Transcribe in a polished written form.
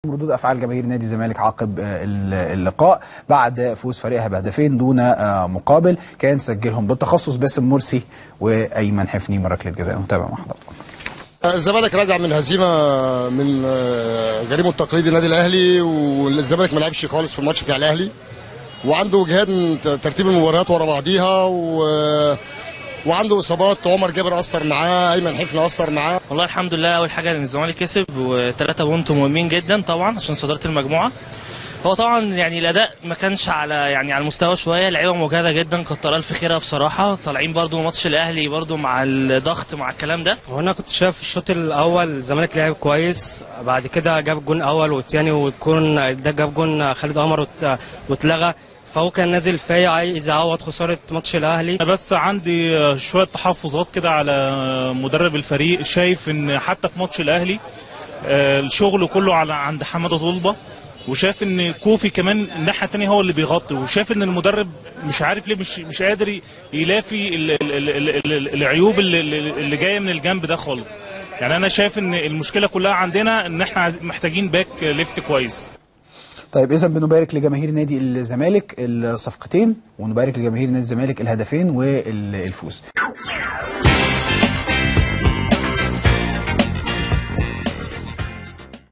ردود افعال جماهير نادي الزمالك عقب اللقاء بعد فوز فريقها بهدفين دون مقابل كان سجلهم بالتخصص باسم مرسي وايمن حفني من ركله جزاء. متابع مع حضراتكم. الزمالك راجع من هزيمه من غريمه التقليدي النادي الاهلي، والزمالك ما لعبش خالص في الماتش بتاع الاهلي، وعنده جهاد من ترتيب المباريات ورا بعضيها وعنده اصابات. عمر جابر اثر معاه، ايمن حفني اثر معاه. والله الحمد لله، اول حاجه ان الزمالك كسب و3 بونت مهمين جدا طبعا عشان صداره المجموعه. هو طبعا يعني الاداء ما كانش على المستوى شويه، لعيبه مجهده جدا كتر الف خيرها بصراحه، طالعين برده ماتش الاهلي برده مع الضغط مع الكلام ده. وانا كنت شايف الشوط الاول الزمالك لعب كويس، بعد كده جاب الجون الاول والثاني، والجون ده جاب جون خالد قمر واتلغى، فهو كان نازل فيا عايز يعوض خساره ماتش الاهلي. بس عندي شويه تحفظات كده على مدرب الفريق، شايف ان حتى في ماتش الاهلي الشغل كله عند حماده طلبه، وشايف ان كوفي كمان الناحيه الثانيه هو اللي بيغطي، وشايف ان المدرب مش عارف ليه مش قادر يلافي العيوب اللي جايه من الجنب ده خالص. يعني انا شايف ان المشكله كلها عندنا ان احنا محتاجين باك ليفت كويس. طيب اذا بنبارك لجماهير نادي الزمالك الصفقتين ونبارك لجماهير نادي الزمالك الهدفين والفوز.